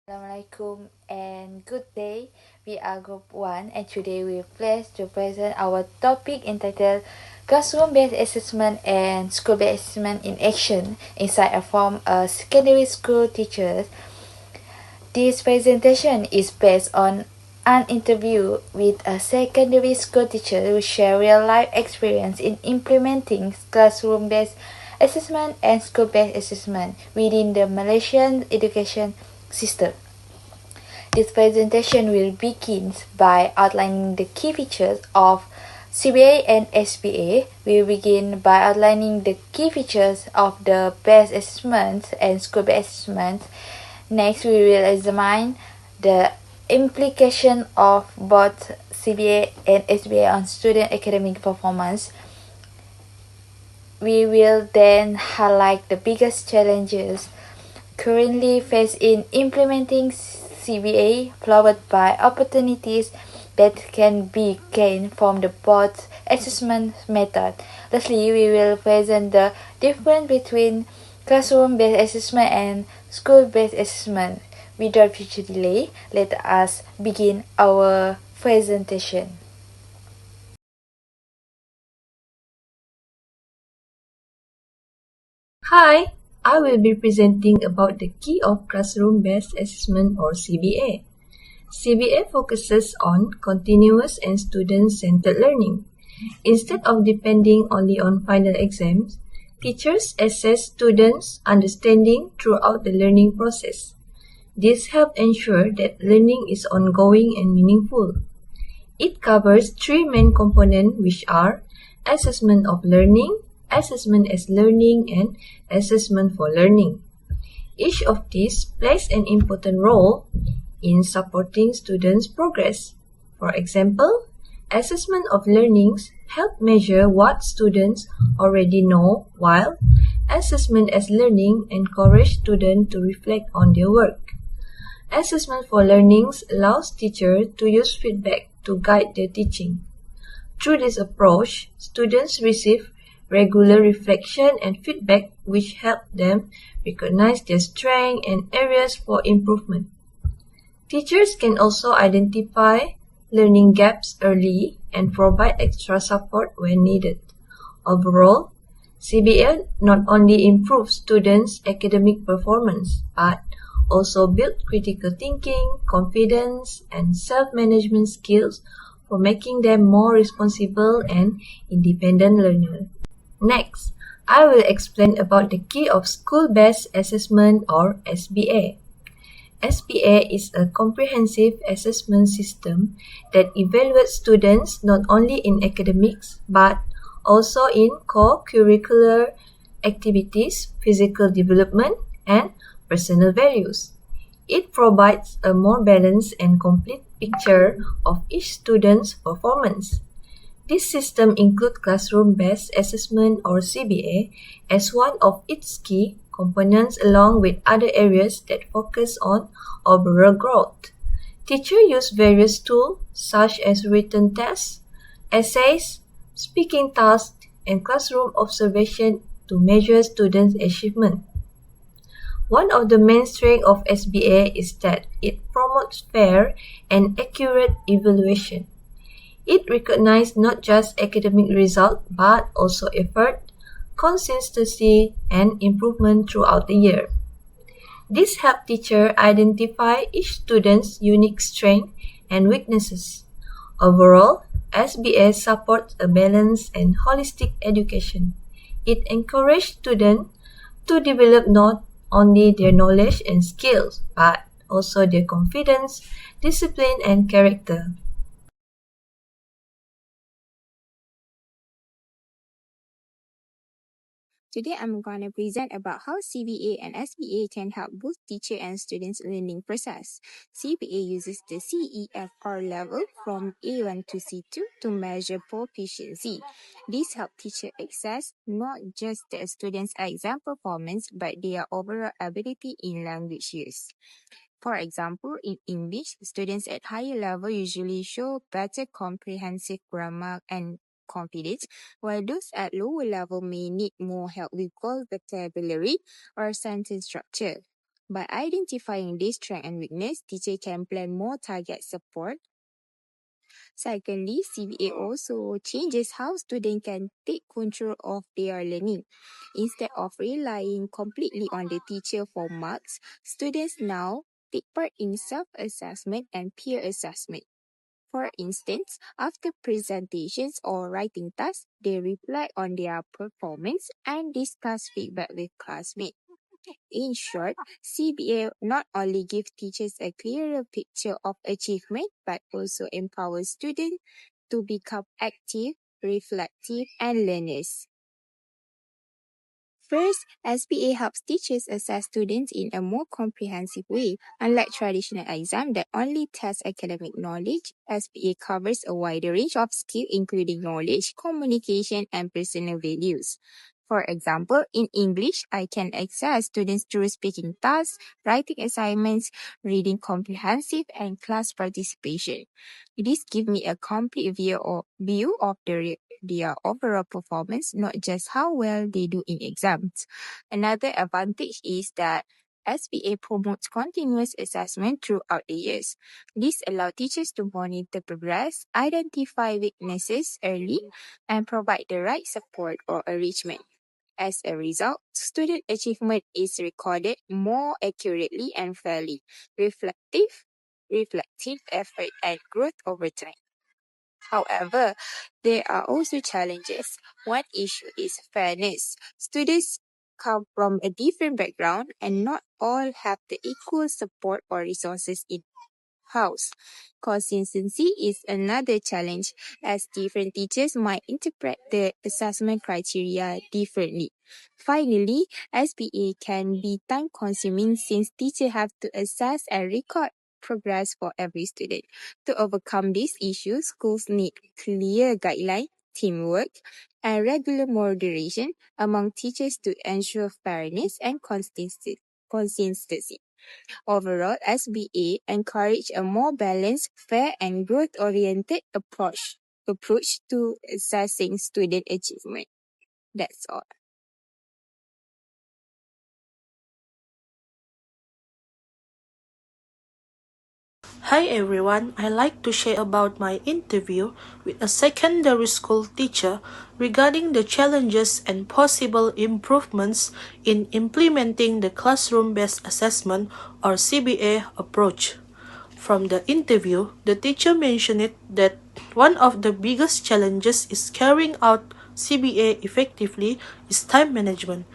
Assalamualaikum and good day. We are Group 1 and today we are pleased to present our topic entitled Classroom-based assessment and school-based assessment in action inside a form of secondary school teachers. This presentation is based on an interview with a secondary school teacher who share real-life experience in implementing classroom-based assessment and school-based assessment within the Malaysian education system. This presentation will begin by outlining the key features of CBA and SBA. We will begin by outlining the key features of the best assessments and school-based assessments. Next, we will examine the implication of both CBA and SBA on student academic performance. We will then highlight the biggest challenges currently faced in implementing CBA, followed by opportunities that can be gained from the both assessment method. Lastly, we will present the difference between classroom-based assessment and school-based assessment. Without future delay, let us begin our presentation. Hi, I will be presenting about the key of classroom-based assessment or CBA. CBA focuses on continuous and student-centered learning. Instead of depending only on final exams, teachers assess students' understanding throughout the learning process. This helps ensure that learning is ongoing and meaningful. It covers three main components which are assessment of learning, assessment as learning, and assessment for learning. Each of these plays an important role in supporting students' progress. For example, assessment of learnings help measure what students already know, while assessment as learning encourage students to reflect on their work. Assessment for learnings allows teachers to use feedback to guide their teaching. Through this approach, students receive regular reflection and feedback which help them recognize their strengths and areas for improvement. Teachers can also identify learning gaps early and provide extra support when needed. Overall, CBA not only improves students' academic performance but also builds critical thinking, confidence, and self-management skills for making them more responsible and independent learners. Next, I will explain about the key of school-based assessment or SBA. SBA is a comprehensive assessment system that evaluates students not only in academics but also in co-curricular activities, physical development, and personal values. It provides a more balanced and complete picture of each student's performance. This system includes classroom-based assessment or CBA as one of its key components along with other areas that focus on overall growth. Teachers use various tools such as written tests, essays, speaking tasks, and classroom observation to measure students' achievement. One of the main strengths of SBA is that it promotes fair and accurate evaluation. It recognizes not just academic results but also effort, consistency, and improvement throughout the year. This helps teachers identify each student's unique strengths and weaknesses. Overall, SBA supports a balanced and holistic education. It encourages students to develop not only their knowledge and skills, but also their confidence, discipline, and character. Today I'm going to present about how CBA and SBA can help both teacher and students' learning process. CBA uses the CEFR level from A1 to C2 to measure proficiency. This helps teacher assess not just the students' exam performance but their overall ability in language use. For example, in English, students at higher level usually show better comprehensive grammar and confidence, while those at lower level may need more help with vocabulary or sentence structure. By identifying this strength and weakness, teacher can plan more target support. Secondly, CBA also changes how students can take control of their learning. Instead of relying completely on the teacher for marks, students now take part in self-assessment and peer assessment. For instance, after presentations or writing tasks, they reflect on their performance and discuss feedback with classmates. In short, CBA not only gives teachers a clearer picture of achievement but also empowers students to become active, reflective, and learners. First, SPA helps teachers assess students in a more comprehensive way. Unlike traditional exams that only test academic knowledge, SPA covers a wider range of skills including knowledge, communication, and personal values. For example, in English, I can assess students through speaking tasks, writing assignments, reading comprehensive, and class participation. This gives me a complete view of their overall performance, not just how well they do in exams. Another advantage is that SPA promotes continuous assessment throughout the years. This allows teachers to monitor progress, identify weaknesses early, and provide the right support or enrichment. As a result, student achievement is recorded more accurately and fairly, reflective effort and growth over time. However, there are also challenges. One issue is fairness. Students come from a different background and not all have the equal support or resources in house. Consistency is another challenge as different teachers might interpret the assessment criteria differently. Finally, SPA can be time consuming since teachers have to assess and record progress for every student. To overcome these issues, schools need clear guidelines, teamwork, and regular moderation among teachers to ensure fairness and consistency. Overall, SBA encourage a more balanced, fair, and growth-oriented approach to assessing student achievement. That's all. Hi everyone, I like to share about my interview with a secondary school teacher regarding the challenges and possible improvements in implementing the classroom-based assessment or CBA approach. From the interview, the teacher mentioned it that one of the biggest challenges is carrying out CBA effectively is time management.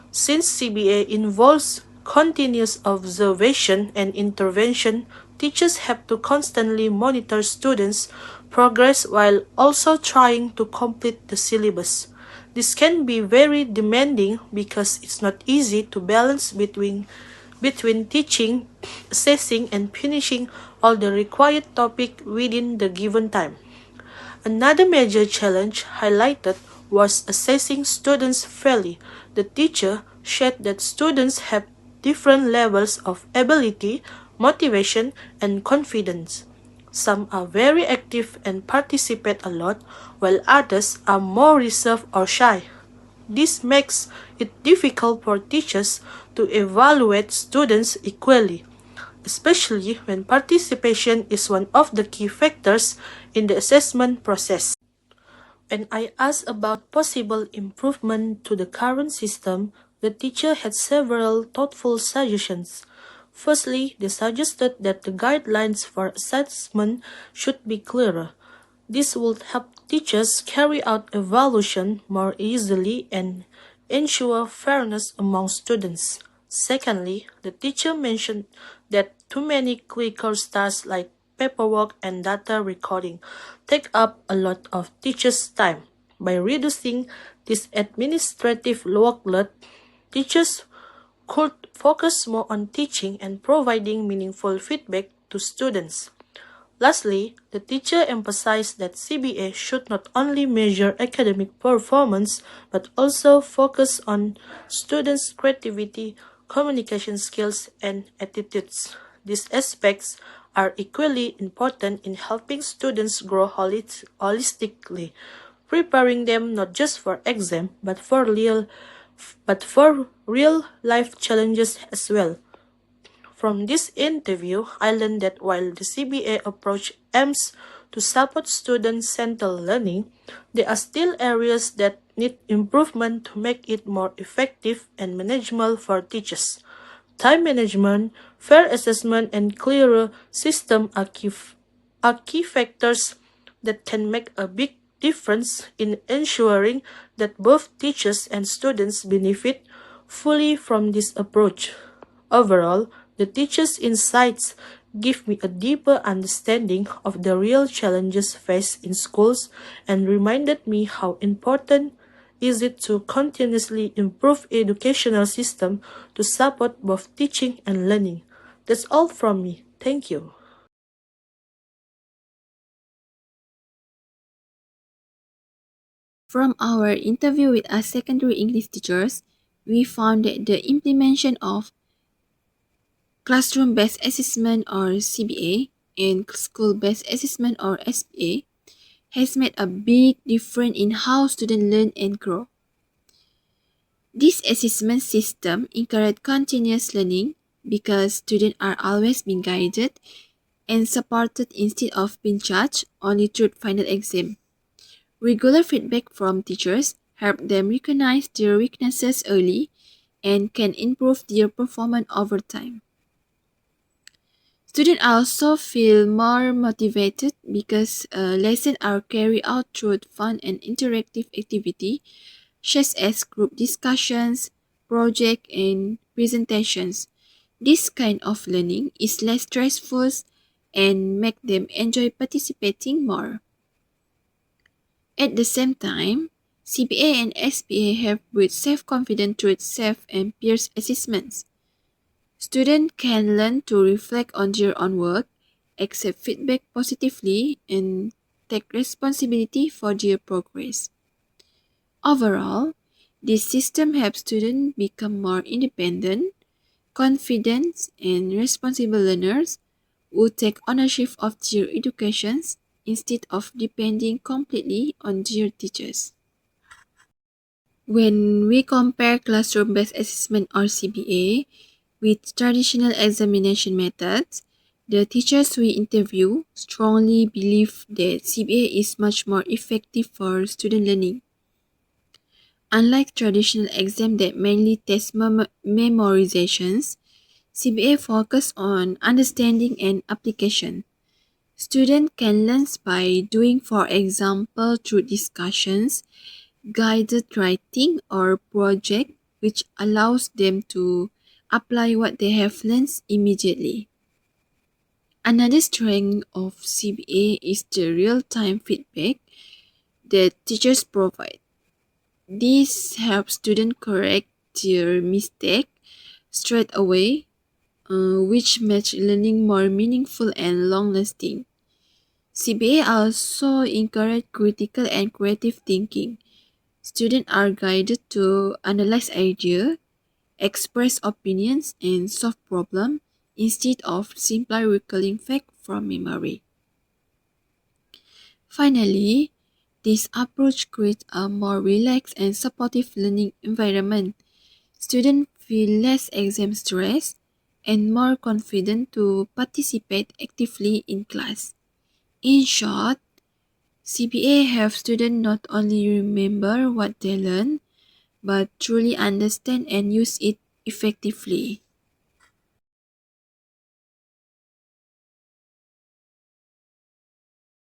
Since CBA involves continuous observation and intervention, teachers have to constantly monitor students' progress while also trying to complete the syllabus. This can be very demanding because it's not easy to balance between teaching, assessing, and finishing all the required topic within the given time. Another major challenge highlighted was assessing students fairly. The teacher shared that students have different levels of ability, motivation, and confidence. Some are very active and participate a lot, while others are more reserved or shy. This makes it difficult for teachers to evaluate students equally, especially when participation is one of the key factors in the assessment process. When I asked about possible improvement to the current system, the teacher had several thoughtful suggestions. Firstly, they suggested that the guidelines for assessment should be clearer. This would help teachers carry out evaluation more easily and ensure fairness among students. Secondly, the teacher mentioned that too many clinical tasks like paperwork and data recording take up a lot of teachers' time. By reducing this administrative workload, teachers could focus more on teaching and providing meaningful feedback to students. Lastly, the teacher emphasized that CBA should not only measure academic performance but also focus on students' creativity, communication skills, and attitudes. These aspects are equally important in helping students grow holistically, preparing them not just for exam but for real life challenges as well. From this interview, I learned that while the CBA approach aims to support student-centered learning, there are still areas that need improvement to make it more effective and manageable for teachers. Time management, fair assessment, and clearer system are key factors that can make a big difference in ensuring that both teachers and students benefit fully from this approach. Overall, the teachers' insights give me a deeper understanding of the real challenges faced in schools and reminded me how important is it to continuously improve educational system to support both teaching and learning. That's all from me. Thank you. From our interview with our secondary English teachers, we found that the implementation of classroom-based assessment or CBA and school-based assessment or SBA has made a big difference in how students learn and grow. This assessment system encourages continuous learning because students are always being guided and supported instead of being judged only through final exam. Regular feedback from teachers help them recognize their weaknesses early and can improve their performance over time. Students also feel more motivated because lessons are carried out through fun and interactive activity such as group discussions, projects, and presentations. This kind of learning is less stressful and make them enjoy participating more. At the same time, CBA and SBA have built self-confidence through self and peers assessments. Students can learn to reflect on their own work, accept feedback positively, and take responsibility for their progress. Overall, this system helps students become more independent, confident, and responsible learners who take ownership of their educations instead of depending completely on their teachers. When we compare classroom-based assessment or CBA with traditional examination methods, the teachers we interview strongly believe that CBA is much more effective for student learning. Unlike traditional exams that mainly test memorizations, CBA focus on understanding and application. Students can learn by doing, for example, through discussions, guided writing, or project, which allows them to apply what they have learned immediately. Another strength of CBA is the real-time feedback that teachers provide. This helps students correct their mistake straight away, which makes learning more meaningful and long-lasting. CBA also encourages critical and creative thinking. Students are guided to analyze ideas, express opinions, and solve problems instead of simply recalling facts from memory. Finally, this approach creates a more relaxed and supportive learning environment. Students feel less exam stress and more confident to participate actively in class. In short, CBA helps students not only remember what they learn, but truly understand and use it effectively.